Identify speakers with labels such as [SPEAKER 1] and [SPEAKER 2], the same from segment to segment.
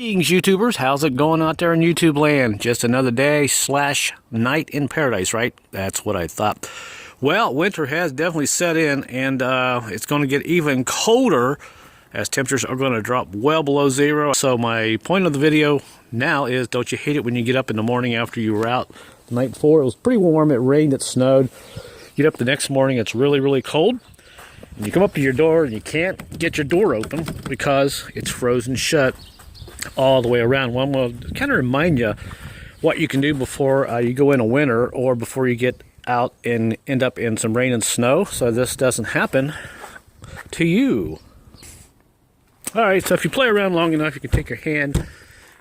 [SPEAKER 1] Greetings, YouTubers. How's it going out there in YouTube land? Just another day / night in paradise, right? That's what I thought. Well, winter has definitely set in, and it's going to get even colder as temperatures are going to drop well below zero. So my point of the video now is, don't you hate it when you get up in the morning after you were out the night before? It was pretty warm, it rained, it snowed. Get up the next morning, it's really, really cold. And you come up to your door and you can't get your door open because it's frozen shut all the way around. Well, I'm going to kind of remind you what you can do before you go into winter, or before you get out and end up in some rain and snow, so this doesn't happen to you. Alright, so if you play around long enough, you can take your hand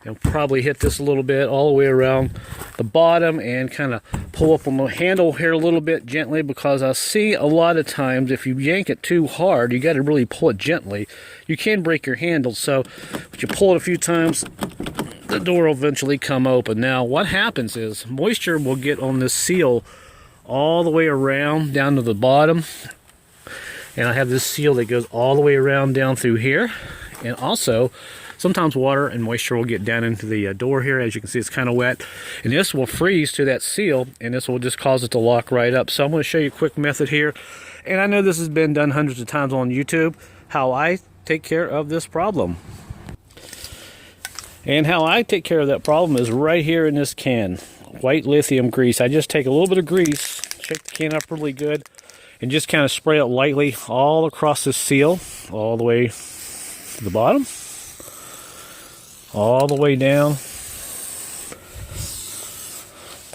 [SPEAKER 1] and probably hit this a little bit all the way around the bottom and kind of pull up on the handle here a little bit gently, because I see a lot of times if you yank it too hard, you got to really pull it gently. You can break your handle, so if you pull it a few times, the door will eventually come open. Now what happens is moisture will get on this seal all the way around down to the bottom, and I have this seal that goes all the way around down through here, and also sometimes water and moisture will get down into the door here. As you can see, it's kind of wet, and this will freeze to that seal, and this will just cause it to lock right up. So I'm going to show you a quick method here, and I know this has been done hundreds of times on YouTube, how I take care of this problem. And how I take care of that problem is right here in this can, white lithium grease. I just take a little bit of grease, shake the can up really good, and just kind of spray it lightly all across this seal, all the way to the bottom, all the way down to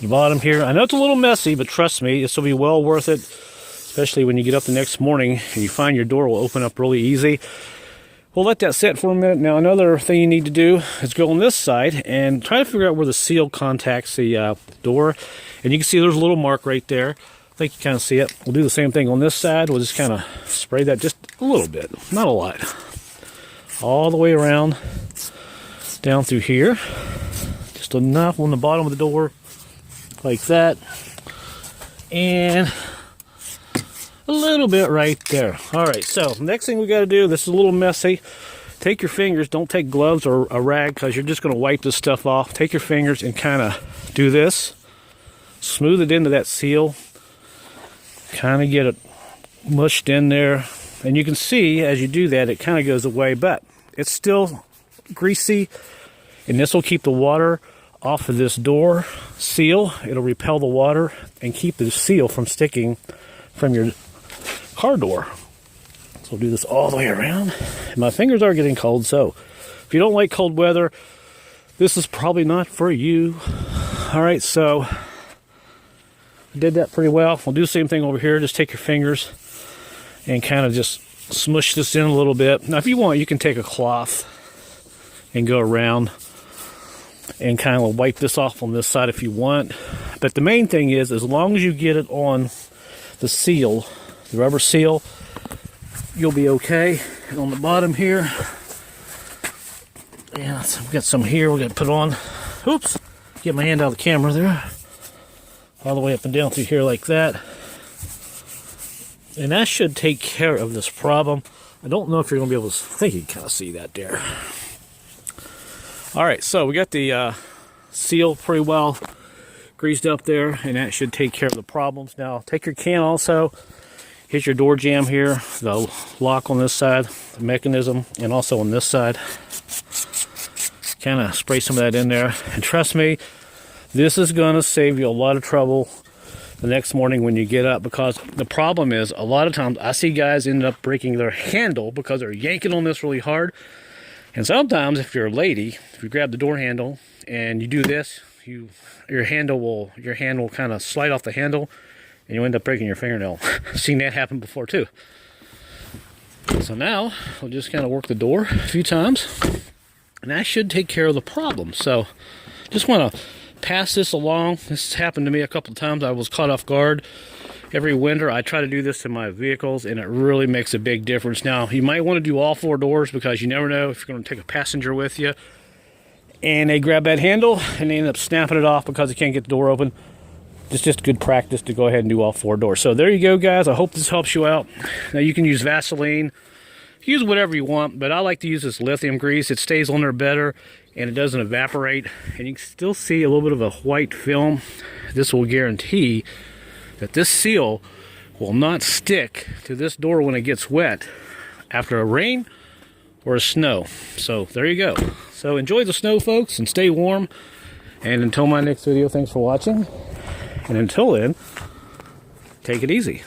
[SPEAKER 1] the bottom here. I know it's a little messy, but trust me, this will be well worth it, especially when you get up the next morning and you find your door will open up really easy. We'll let that sit for a minute. Now, another thing you need to do is go on this side and try to figure out where the seal contacts the door. And you can see there's a little mark right there. I think you kind of see it. We'll do the same thing on this side. We'll just kind of spray that just a little bit, not a lot, all the way around down through here, just enough on the bottom of the door like that, and a little bit right there. All right, so next thing we got to do, this is a little messy. Take your fingers, don't take gloves or a rag, because you're just going to wipe this stuff off. Take your fingers and kind of do this, smooth it into that seal, kind of get it mushed in there, and you can see as you do that it kind of goes away, but it's still greasy, and this will keep the water off of this door seal. It'll repel the water and keep the seal from sticking from your car door. So we'll do this all the way around. And my fingers are getting cold, so if you don't like cold weather, this is probably not for you. All right, so I did that pretty well. We'll do the same thing over here. Just take your fingers and kind of just smush this in a little bit. Now if you want, you can take a cloth and go around and kind of wipe this off on this side if you want. But the main thing is, as long as you get it on the seal, the rubber seal, you'll be okay. And on the bottom here, yeah, so we've got some here we're going to put on. Oops, get my hand out of the camera there. All the way up and down through here like that. And that should take care of this problem. I don't know if you're going to be able to, I think you can kind of see that there. All right, so we got the seal pretty well greased up there, and that should take care of the problems. Now, take your can also, hit your door jamb here, the lock on this side, the mechanism, and also on this side. Kind of spray some of that in there, and trust me, this is going to save you a lot of trouble the next morning when you get up, because the problem is, a lot of times I see guys end up breaking their handle because they're yanking on this really hard. And sometimes if you're a lady, if you grab the door handle and you do this, your hand will kind of slide off the handle and you end up breaking your fingernail. Seen that happen before too. So now we'll just kind of work the door a few times, and that should take care of the problem. So just want to pass this along. This has happened to me a couple of times. I was caught off guard. Every winter I try to do this to my vehicles, and it really makes a big difference. Now you might want to do all 4 doors, because you never know if you're going to take a passenger with you and they grab that handle and they end up snapping it off because they can't get the door open. It's just good practice to go ahead and do all 4 doors. So there you go, guys. I hope this helps you out. Now you can use Vaseline. Use whatever you want, but I like to use this lithium grease. It stays on there better and it doesn't evaporate. And you can still see a little bit of a white film. This will guarantee that this seal will not stick to this door when it gets wet after a rain or a snow. So there you go. So enjoy the snow, folks, and stay warm. And until my next video, thanks for watching. And until then, take it easy.